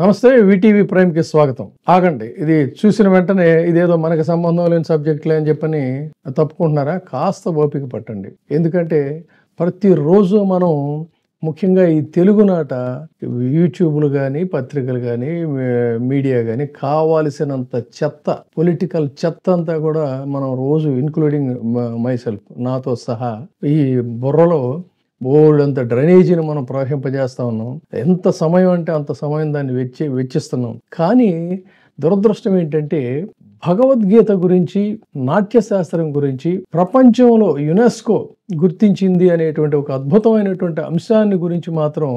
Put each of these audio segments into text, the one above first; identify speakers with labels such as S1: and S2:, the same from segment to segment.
S1: నమస్తే, వీటీవీ ప్రైమ్కి స్వాగతం. ఆగండి, ఇది చూసిన వెంటనే ఇదేదో మనకు సంబంధం లేని సబ్జెక్టులే అని చెప్పని తప్పుకుంటున్నారా? కాస్త ఓపిక పట్టండి. ఎందుకంటే ప్రతిరోజు మనం ముఖ్యంగా ఈ తెలుగునాట యూట్యూబ్లు కానీ, పత్రికలు కానీ, మీడియా కానీ కావాల్సినంత చెత్త, పొలిటికల్ చెత్త అంతా కూడా మనం రోజు, ఇన్క్లూడింగ్ మైసెల్ఫ్, నాతో సహా, ఈ బుర్రలో బోల్డంత డ్రైనేజీని మనం ప్రవహింపజేస్తా ఉన్నాం. ఎంత సమయం అంటే అంత సమయం దాన్ని వెచ్చిస్తున్నాం. కానీ దురదృష్టం ఏంటంటే భగవద్గీత గురించి, నాట్యశాస్త్రం గురించి ప్రపంచంలో యునెస్కో గుర్తించింది అనేటువంటి ఒక అద్భుతమైనటువంటి అంశాన్ని గురించి మాత్రం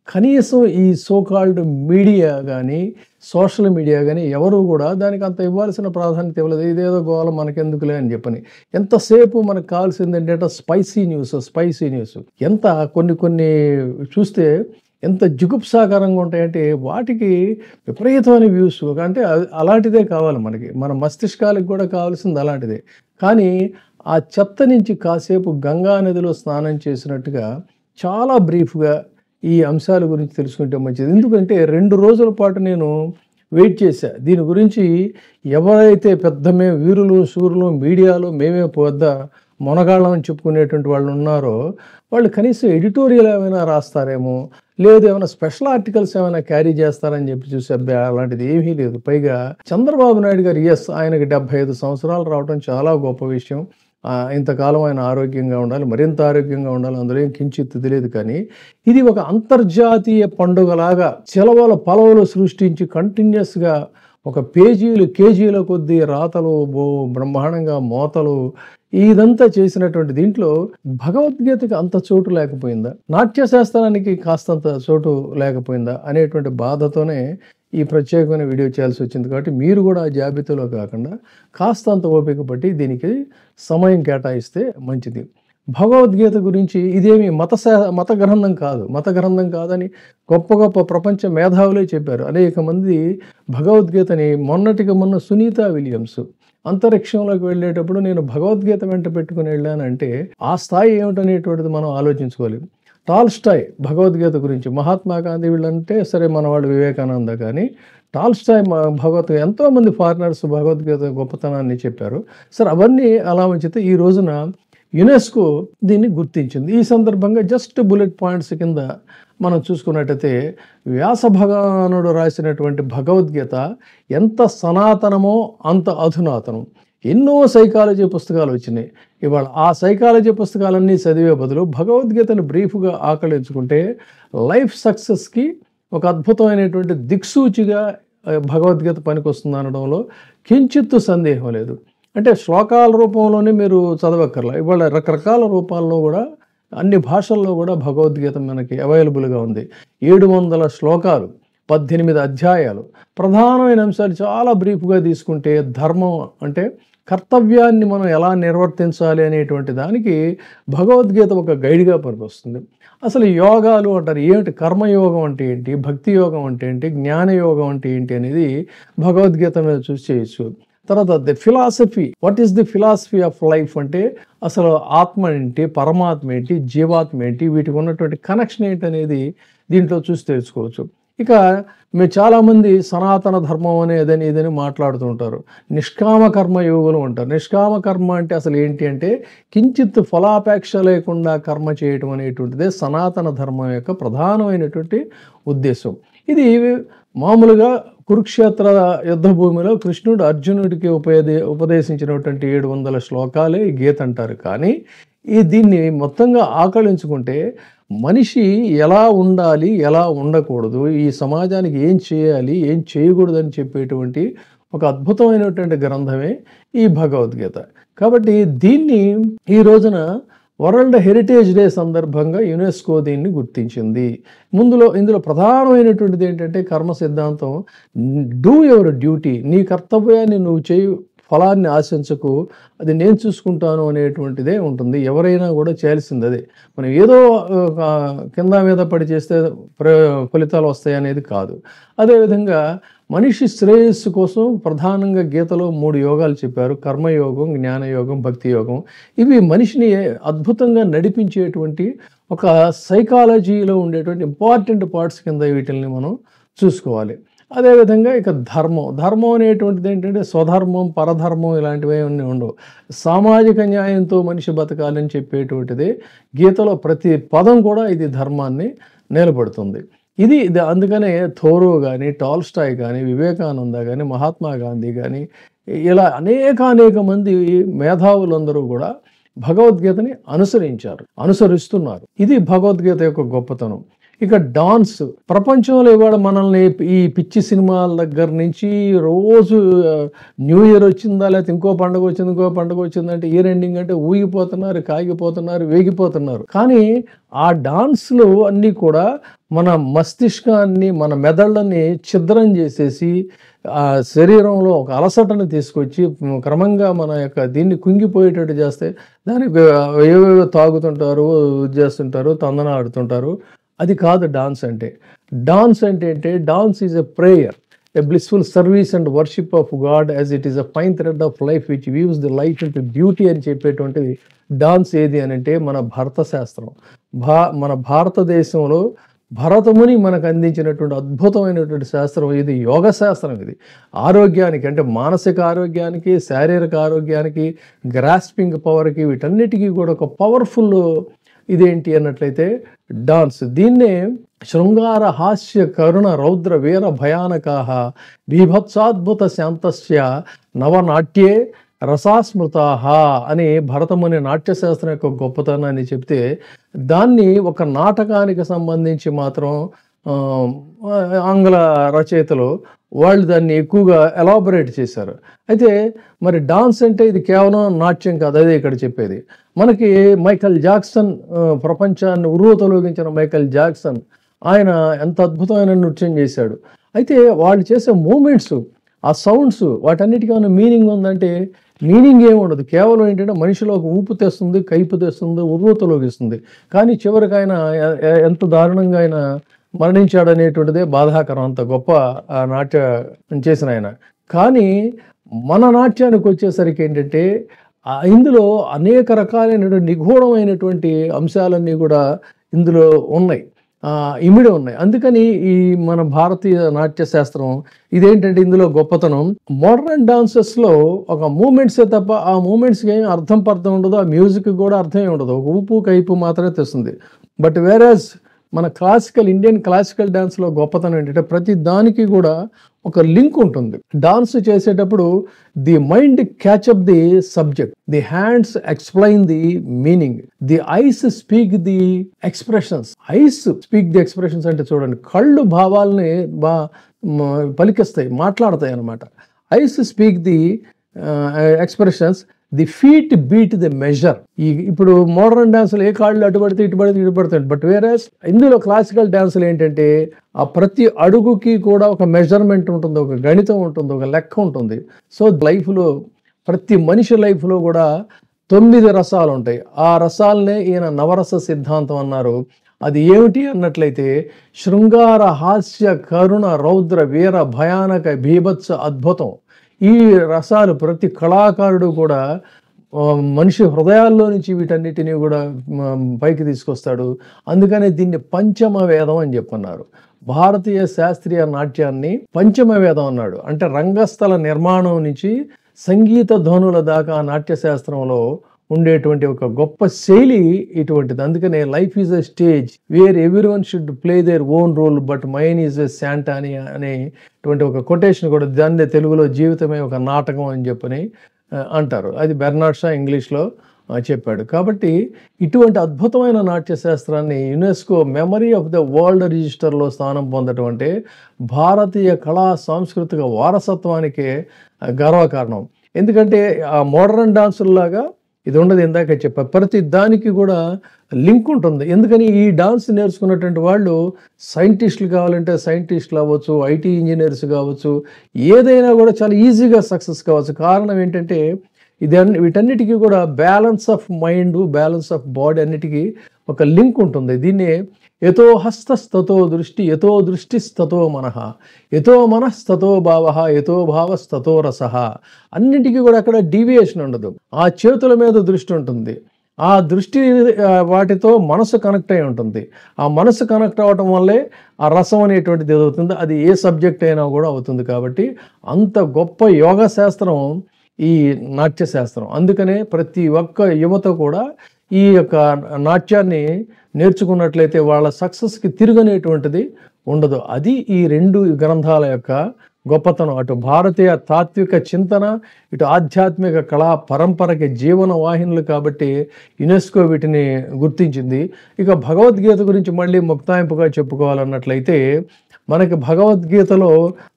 S1: కనీసం ఈ సోకాల్డ్ మీడియా కానీ, సోషల్ మీడియా కానీ ఎవరు కూడా దానికి అంత ఇవ్వాల్సిన ప్రాధాన్యత ఇవ్వలేదు. ఇదేదో గోల మనకెందుకులే అని చెప్పని. ఎంతసేపు మనకు కావాల్సింది ఏంటంటే స్పైసీ న్యూస్. ఎంత కొన్ని చూస్తే ఎంత జుగుప్సాకరంగా ఉంటాయంటే వాటికి విపరీతమైన వ్యూస్. అంటే అలాంటిదే కావాలి మనకి, మన మస్తిష్కాలకు కూడా కావాల్సింది అలాంటిదే. కానీ ఆ చెత్త నుంచి కాసేపు గంగా నదిలో స్నానం చేసినట్టుగా చాలా బ్రీఫ్గా ఈ అంశాల గురించి తెలుసుకుంటే మంచిది. ఎందుకంటే 2 రోజుల పాటు నేను వెయిట్ చేశా. దీని గురించి ఎవరైతే పెద్ద వీరులు శూరులు మీడియాలో మేమే పెద్ద మొనగాళ్ళం అని చెప్పుకునేటువంటి వాళ్ళు ఉన్నారో వాళ్ళు కనీసం ఎడిటోరియల్ ఏమైనా రాస్తారేమో, లేదు ఏమైనా స్పెషల్ ఆర్టికల్స్ ఏమైనా క్యారీ చేస్తారని చెప్పి చూసే అలాంటిది ఏమీ లేదు. పైగా చంద్రబాబు నాయుడు గారు ఆయనకి 75 సంవత్సరాలు రావడం చాలా గొప్ప విషయం. ఇంతకాలం ఆయన ఆరోగ్యంగా ఉండాలి, మరింత ఆరోగ్యంగా ఉండాలి, అందులో ఏం కించిత్తు తెలియదు. కానీ ఇది ఒక అంతర్జాతీయ పండుగలాగా చిలవల పలవలు సృష్టించి కంటిన్యూస్గా ఒక కేజీల కొద్దీ రాతలు, బ్రహ్మాండంగా మోతలు, ఇదంతా చేసినటువంటి దీంట్లో భగవద్గీతకి అంత చోటు లేకపోయిందా, నాట్యశాస్త్రానికి కాస్తంత చోటు లేకపోయిందా అనేటువంటి బాధతోనే ఈ ప్రత్యేకమైన వీడియో చేయాల్సి వచ్చింది. కాబట్టి మీరు కూడా ఆ జాబితాలో కాకుండా కాస్తంత ఓపిక పట్టి దీనికి సమయం కేటాయిస్తే మంచిది. భగవద్గీత గురించి ఇదేమి మత గ్రంథం కాదని గొప్ప ప్రపంచ మేధావులే చెప్పారు. అనేక మంది భగవద్గీతని మొన్న సునీతా విలియమ్స్ అంతరిక్షంలోకి వెళ్ళేటప్పుడు నేను భగవద్గీత వెంట పెట్టుకుని వెళ్ళానంటే ఆ స్థాయి ఏమిటనేటువంటిది మనం ఆలోచించుకోవాలి. టాల్స్టాయ్ భగవద్గీత గురించి, మహాత్మా గాంధీ వీళ్ళంటే సరే మన వాళ్ళు వివేకానంద, కానీ టాల్స్టాయ్ భగవద్గీత ఎంతోమంది ఫారినర్స్ భగవద్గీత గొప్పతనాన్ని చెప్పారు. సరే అవన్నీ అలా ఉంచితే ఈ రోజున యునెస్కో దీన్ని గుర్తించింది. ఈ సందర్భంగా జస్ట్ బుల్లెట్ పాయింట్స్ కింద మనం చూసుకున్నట్టయితే వ్యాస భగవానుడు రాసినటువంటి భగవద్గీత ఎంత సనాతనమో అంత అధునాతనం. ఎన్నో సైకాలజీ పుస్తకాలు వచ్చినాయి. ఇవాళ ఆ సైకాలజీ పుస్తకాలన్నీ చదివే బదులు భగవద్గీతను బ్రీఫ్గా ఆకలించుకుంటే లైఫ్ సక్సెస్కి ఒక అద్భుతమైనటువంటి దిక్సూచిగా భగవద్గీత పనికొస్తుంది అనడంలో కించిత్తు సందేహం లేదు. అంటే శ్లోకాల రూపంలోనే మీరు చదవక్కర్లా, ఇవాళ రకరకాల రూపాల్లో కూడా అన్ని భాషల్లో కూడా భగవద్గీత మనకి అవైలబుల్గా ఉంది. 700 శ్లోకాలు, 18 అధ్యాయాలు. ప్రధానమైన అంశాలు చాలా బ్రీఫ్గా తీసుకుంటే ధర్మం అంటే కర్తవ్యాన్ని మనం ఎలా నిర్వర్తించాలి అనేటువంటి దానికి భగవద్గీత ఒక గైడ్గా పనికొస్తుంది. అసలు యోగాలు అంటారు, ఏమిటి కర్మయోగం అంటే ఏంటి, భక్తి యోగం అంటే ఏంటి, జ్ఞానయోగం అంటే ఏంటి అనేది భగవద్గీత మీద చూసి చేయొచ్చు. తర్వాత what is the philosophy of life అంటే అసలు ఆత్మ ఏంటి, పరమాత్మ ఏంటి, జీవాత్మ ఏంటి, వీటికి ఉన్నటువంటి కనెక్షన్ ఏంటి అనేది దీంట్లో చూసి తెలుసుకోవచ్చు. ఇక మీరు చాలామంది సనాతన ధర్మం అనేదని ఇదని మాట్లాడుతూ ఉంటారు. నిష్కామ కర్మ యోగులు ఉంటారు. నిష్కామ కర్మ అంటే అసలు ఏంటి అంటే కించిత్ ఫలాపేక్ష లేకుండా కర్మ చేయటం అనేటువంటిదే సనాతన ధర్మం యొక్క ప్రధానమైనటువంటి ఉద్దేశం. ఇది మామూలుగా కురుక్షేత్ర యుద్ధ భూమిలో కృష్ణుడు అర్జునుడికి ఉపదేశించినటువంటి 700 శ్లోకాలే ఈ గీత అంటారు. కానీ దీన్ని మొత్తంగా ఆకళించుకుంటే మనిషి ఎలా ఉండాలి, ఎలా ఉండకూడదు, ఈ సమాజానికి ఏం చేయాలి, ఏం చేయకూడదు అని చెప్పేటువంటి ఒక అద్భుతమైనటువంటి గ్రంథమే ఈ భగవద్గీత. కాబట్టి దీన్ని ఈ రోజున వరల్డ్ హెరిటేజ్ డే సందర్భంగా యునెస్కో దీన్ని గుర్తించింది. ఇందులో ప్రధానమైనటువంటిది ఏంటంటే కర్మ సిద్ధాంతం. డూ యువర్ డ్యూటీ, నీ కర్తవ్యాన్ని నువ్వు చేయి, ఫలాన్ని ఆశించకు, అది నేను చూసుకుంటాను అనేటువంటిదే ఉంటుంది. ఎవరైనా కూడా చేయాల్సింది అదే. మనం ఏదో కింద మీద పడి చేస్తే ఫలితాలు వస్తాయి అనేది కాదు. అదేవిధంగా మనిషి శ్రేయస్సు కోసం ప్రధానంగా గీతలో 3 యోగాలు చెప్పారు. కర్మయోగం, జ్ఞానయోగం, భక్తి యోగం. ఇవి మనిషిని అద్భుతంగా నడిపించేటువంటి ఒక సైకాలజీలో ఉండేటువంటి ఇంపార్టెంట్ పార్ట్స్ కింద వీటిల్ని మనం చూసుకోవాలి. అదేవిధంగా ఇక ధర్మం అనేటువంటిది ఏంటంటే స్వధర్మం, పరధర్మం ఇలాంటివి అన్నీ ఉండవు. సామాజిక న్యాయంతో మనిషి బతకాలని చెప్పేటువంటిది గీతలో ప్రతి పదం కూడా ఇది ధర్మాన్ని నిలబడుతుంది. ఇది అందుకనే థోరో కానీ, టాల్స్టాయ్ కానీ, వివేకానంద కానీ, మహాత్మా గాంధీ కానీ, ఇలా అనేక మంది మేధావులందరూ కూడా భగవద్గీతని అనుసరిస్తున్నారు. ఇది భగవద్గీత యొక్క గొప్పతనం. ఇక డాన్స్, ప్రపంచంలో ఇవాళ మనల్ని ఈ పిచ్చి సినిమాల దగ్గర నుంచి రోజు న్యూ ఇయర్ వచ్చిందా, లేకపోతే ఇంకో పండుగ వచ్చిందంటే ఇయర్ ఎండింగ్ అంటే ఊగిపోతున్నారు, కాగిపోతున్నారు, వేగిపోతున్నారు. కానీ ఆ డాన్స్లు అన్నీ కూడా మన మస్తిష్కాన్ని, మన మెదళ్ళని ఛిద్రం చేసేసి ఆ శరీరంలో ఒక అలసటను తీసుకొచ్చి క్రమంగా మన యొక్క దీన్ని కుంగిపోయేటట్టు చేస్తే దానికి ఏవేవో తాగుతుంటారు, చేస్తుంటారు, తందనాడుతుంటారు. అది కాదు డాన్స్ అంటే. Dance is a prayer, a blissful service and worship of God as it is a fine thread of life which weaves the life into beauty అని చెప్పేటువంటిది డాన్స్. ఏది అని అంటే మన భరత శాస్త్రం. మన భారతదేశంలో భరతముని మనకు అందించినటువంటి అద్భుతమైనటువంటి శాస్త్రం ఇది, యోగ శాస్త్రం. ఇది ఆరోగ్యానికి, అంటే మానసిక ఆరోగ్యానికి, శారీరక ఆరోగ్యానికి, గ్రాస్పింగ్ పవర్కి, వీటన్నిటికీ కూడా ఒక పవర్ఫుల్ ఇదేంటి అన్నట్లయితే డాన్స్. దీన్నే శృంగార హాస్య కరుణ రౌద్ర వీర భయానకాః బీభత్సాద్భుత శాంతస్య నవనాట్యే రసాస్మృతాః అని భరతముని నాట్యశాస్త్రం యొక్క గొప్పతనాన్ని చెప్తే, దాన్ని ఒక నాటకానికి సంబంధించి మాత్రం ఆంగ్ల రచయితలు వాళ్ళు దాన్ని ఎక్కువగా ఎలాబొరేట్ చేశారు. అయితే మరి డాన్స్ అంటే ఇది కేవలం నాట్యం కాదు, అదే ఇక్కడ చెప్పేది. మనకి మైకేల్ జాక్సన్, ప్రపంచాన్ని ఉర్రూతలూగించిన మైకేల్ జాక్సన్, ఆయన ఎంత అద్భుతమైన నృత్యం చేశాడు. అయితే వాళ్ళు చేసే మూమెంట్స్, ఆ సౌండ్స్, వాటన్నిటికీ ఏమైనా మీనింగ్ ఉందంటే మీనింగ్ ఏమి ఉండదు. కేవలం ఏంటంటే మనిషిలో ఒక ఊపు తెస్తుంది, కైపు తెస్తుంది, ఉర్రూతలూగిస్తుంది. కానీ చివరికి ఆయన ఎంత దారుణంగా ఆయన మరణించాడు అనేటువంటిదే బాధాకరం. అంత గొప్ప నాట్యం చేసిన ఆయన. కానీ మన నాట్యానికి వచ్చేసరికి ఏంటంటే ఇందులో అనేక రకాలైనటువంటి నిగూఢమైనటువంటి అంశాలన్నీ కూడా ఇందులో ఉన్నాయి, ఇమిడి ఉన్నాయి. అందుకని ఈ మన భారతీయ నాట్య శాస్త్రం ఇదేంటంటే ఇందులో గొప్పతనం. మోడర్న్ డాన్సెస్లో ఒక మూమెంట్సే తప్ప ఆ మూమెంట్స్కి ఏం అర్థం ఉండదు, ఆ మ్యూజిక్ కూడా అర్థమే ఉండదు, ఒక ఊపు కైపు మాత్రమే తెస్తుంది. బట్ వేరేజ్ మన ఇండియన్ క్లాసికల్ డాన్స్లో గొప్పతనం ఏంటంటే ప్రతి దానికి కూడా ఒక లింక్ ఉంటుంది. డాన్స్ చేసేటప్పుడు the mind catch the subject, the hands explain the meaning, the ice speak the expressions. అంటే చూడండి, కళ్ళు భావాలని పలికిస్తాయి, మాట్లాడతాయి అన్నమాట. Ice speak the expressions, the feet beat the measure. ఇప్పుడు మోడర్న్ డాన్సులు ఏ కాళ్ళు అటు పడితే ఇటు పడతాయి. బట్ వేరేస్ ఇందులో క్లాసికల్ డాన్సులు ఏంటంటే ఆ ప్రతి అడుగుకి కూడా ఒక మెజర్మెంట్ ఉంటుంది, ఒక గణితం ఉంటుంది, ఒక లెక్క ఉంటుంది. సో లైఫ్లో, ప్రతి మనిషి లైఫ్లో కూడా 9 రసాలు ఉంటాయి. ఆ రసాలనే ఈయన నవరస సిద్ధాంతం అన్నారు. అది ఏమిటి అన్నట్లయితే శృంగార హాస్య కరుణ రౌద్ర వీర భయానక బీభత్స అద్భుతం. ఈ రసాలు ప్రతి కళాకారుడు కూడా మనిషి హృదయాల్లో నుంచి వీటన్నిటినీ కూడా పైకి తీసుకొస్తాడు. అందుకనే దీన్ని పంచమ వేదం అని చెప్పన్నారు. భారతీయ శాస్త్రీయ నాట్యాన్ని పంచమ వేదం అన్నాడు. అంటే రంగస్థల నిర్మాణం నుంచి సంగీత ధ్వనుల దాకా నాట్య శాస్త్రంలో ఉండేటువంటి ఒక గొప్ప శైలి ఇటువంటిది. అందుకనే life is a stage where everyone should play their own role but mine is a santa అనేటువంటి ఒక కొటేషన్ కూడా, దాన్నే తెలుగులో జీవితమే ఒక నాటకం అని చెప్పని అంటారు. అది బెర్నార్డ్ షా ఇంగ్లీష్లో చెప్పాడు. కాబట్టి ఇటువంటి అద్భుతమైన నాట్య శాస్త్రాన్ని UNESCO memory of the world రిజిస్టర్లో స్థానం పొందడం అంటే భారతీయ కళా సాంస్కృతిక వారసత్వానికే గర్వకారణం. ఎందుకంటే ఆ మోడర్న్ డాన్సుల్లాగా ఇది ఉండదు. ఇందాక చెప్పా, ప్రతి దానికి కూడా లింక్ ఉంటుంది. ఎందుకని ఈ డాన్స్ నేర్చుకున్నటువంటి వాళ్ళు సైంటిస్టులు కావాలంటే సైంటిస్టులు అవ్వచ్చు, ఐటీ ఇంజనీర్స్ కావచ్చు, ఏదైనా కూడా చాలా ఈజీగా సక్సెస్ కావచ్చు. కారణం ఏంటంటే వీటన్నిటికీ కూడా balance of mind, balance of body అన్నిటికీ ఒక లింక్ ఉంటుంది. దీన్ని యతో హస్తస్తతో దృష్టి, యతో దృష్టిస్తతో మనః, యతో మనస్తతో భావః, యతో భావస్తతో రసః. అన్నింటికీ కూడా అక్కడ డీవియేషన్ ఉండదు. ఆ చేతుల మీద దృష్టి ఉంటుంది. ఆ దృష్టి వాటితో మనసు కనెక్ట్ అయి ఉంటుంది. ఆ మనసు కనెక్ట్ అవ్వటం వల్లే ఆ రసం అనేటువంటిది ఏదవుతుంది, అది ఏ సబ్జెక్ట్ అయినా కూడా అవుతుంది. కాబట్టి అంత గొప్ప యోగా శాస్త్రం ఈ నాట్యశాస్త్రం. అందుకనే ప్రతి ఒక్క యువత కూడా ఈ యొక్క నాట్యాన్ని నేర్చుకున్నట్లయితే వాళ్ళ సక్సెస్కి తిరగనేటువంటిది ఉండదు. అది ఈ రెండు గ్రంథాల యొక్క గొప్పతనం. అటు భారతీయ తాత్విక చింతన, ఇటు ఆధ్యాత్మిక కళా పరంపరకి జీవన వాహినులు. కాబట్టి యునెస్కో వీటిని గుర్తించింది. ఇక భగవద్గీత గురించి మళ్ళీ ముక్తాయింపుగా చెప్పుకోవాలన్నట్లయితే, మనకి భగవద్గీతలో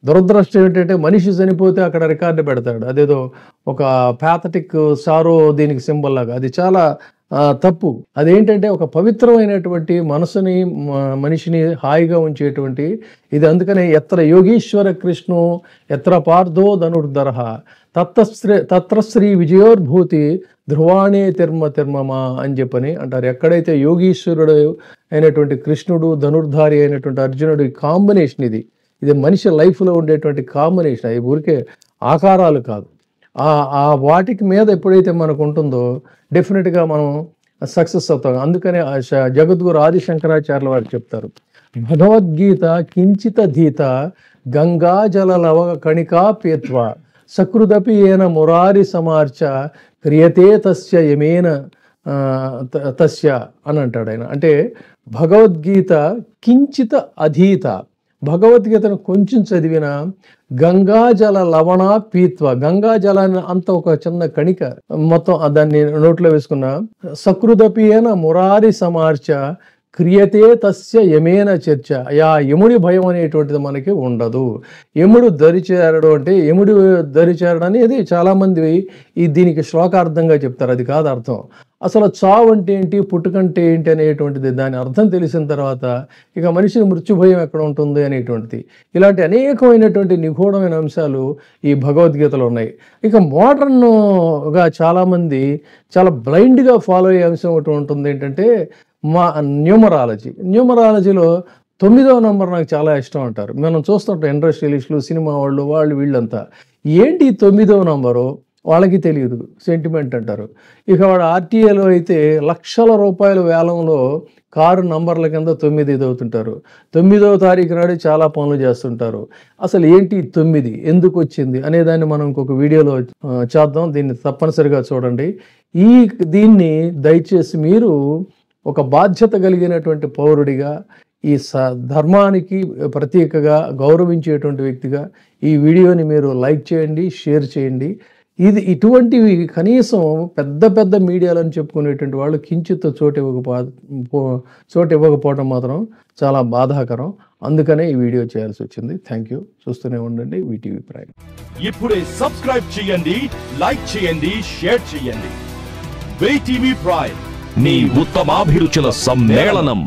S1: దురదృష్టం ఏంటంటే మనిషి చనిపోతే అక్కడ రికార్డు పెడతాడు. అదేదో ఒక ప్యాథటిక్ సారో దీనికి సింబల్ లాగా. అది చాలా తప్పు. అదేంటంటే ఒక పవిత్రమైనటువంటి మనసుని, మనిషిని హాయిగా ఉంచేటువంటి ఇది. అందుకనే ఎత్ర యోగీశ్వర కృష్ణో ఎత్ర పార్థో ధనుర్ధరః తత్ర శ్రీ విజయోర్భూతి ధ్రువాణే తిర్మమా అని చెప్పని అంటారు. ఎక్కడైతే యోగీశ్వరుడు అయినటువంటి కృష్ణుడు, ధనుర్ధారి అయినటువంటి అర్జునుడు, ఈ కాంబినేషన్ ఇది మనిషి లైఫ్లో ఉండేటువంటి కాంబినేషన్. అవి ఊరికే ఆకారాలు కాదు. ఆ వాటికి మీద ఎప్పుడైతే మనకు ఉంటుందో డెఫినెట్గా మనం సక్సెస్ అవుతాం. అందుకనే జగద్గురు ఆదిశంకరాచార్యుల వారు చెప్తారు, భగవద్గీత కించిత ధీత గంగాజల లవ కణికా పేత్వ సకృదపి ఏన మురారి సమార్చ క్రియతే తస్య యమేన తస్య అని అంటాడు ఆయన. అంటే భగవద్గీత కించిత అధీత, భగవద్గీతను కొంచెం చదివిన గంగాజల లవణ పీత్వ, గంగాజలాన్ని అంత ఒక చిన్న కణిక మొత్తం దాన్ని నోట్లో వేసుకున్న సకృదపియేన మురారి సమార్చ క్రియతే తస్య యమేన చర్చ. యముడి భయం అనేటువంటిది మనకి ఉండదు. యముడు దరిచేరడం అంటే, యముడు దరిచేరడం అనేది చాలామంది దీనికి శ్లోకార్థంగా చెప్తారు. అది కాదు అర్థం. అసలు చావు అంటే ఏంటి, పుట్టుకంటే ఏంటి అనేటువంటిది దాని అర్థం తెలిసిన తర్వాత ఇక మనిషికి మృత్యు భయం ఎక్కడ ఉంటుంది అనేటువంటిది, ఇలాంటి అనేకమైనటువంటి నిగూఢమైన అంశాలు ఈ భగవద్గీతలో ఉన్నాయి. ఇక మోడర్న్గా చాలామంది చాలా బ్లైండ్గా ఫాలో అయ్యే అంశం ఒకటి ఉంటుంది. ఏంటంటే న్యూమరాలజీలో 9వ నంబర్ నాకు చాలా ఇష్టం అంటారు. మనం చూస్తుంటాం ఇండస్ట్రియలిస్టులు, సినిమా వాళ్ళు వీళ్ళంతా ఏంటి 9వ నంబరు వాళ్ళకి తెలియదు, సెంటిమెంట్ అంటారు. ఇక వాడు ఆర్టీఏలో అయితే లక్షల రూపాయల వేలంలో కారు నంబర్ల కింద 9 అవుతుంటారు. 9వ తారీఖు నాడు చాలా పనులు చేస్తుంటారు. అసలు ఏంటి 9 ఎందుకు వచ్చింది అనేదాన్ని మనం ఇంకొక వీడియోలో చేద్దాం. దీన్ని తప్పనిసరిగా చూడండి. దీన్ని దయచేసి మీరు ఒక బాధ్యత కలిగినటువంటి పౌరుడిగా, ఈ ధర్మానికి ప్రతీకగా గౌరవించేటువంటి వ్యక్తిగా ఈ వీడియోని మీరు లైక్ చేయండి, షేర్ చేయండి. ఇటువంటివి కనీసం పెద్ద మీడియాలని చెప్పుకునేటువంటి వాళ్ళు కించిత్ చోటు ఇవ్వకపోవడం మాత్రం చాలా బాధాకరం. అందుకనే ఈ వీడియో చేయాల్సి వచ్చింది. Thank you. చూస్తూనే ఉండండి వీటీవీ ప్రైమ్.
S2: ఇప్పుడే సబ్స్క్రైబ్ చేయండి, లైక్ చేయండి, షేర్ చేయండి. వీటీవీ ప్రైమ్, నీ ఉత్తమాభిరుచుల సమ్మేళనం.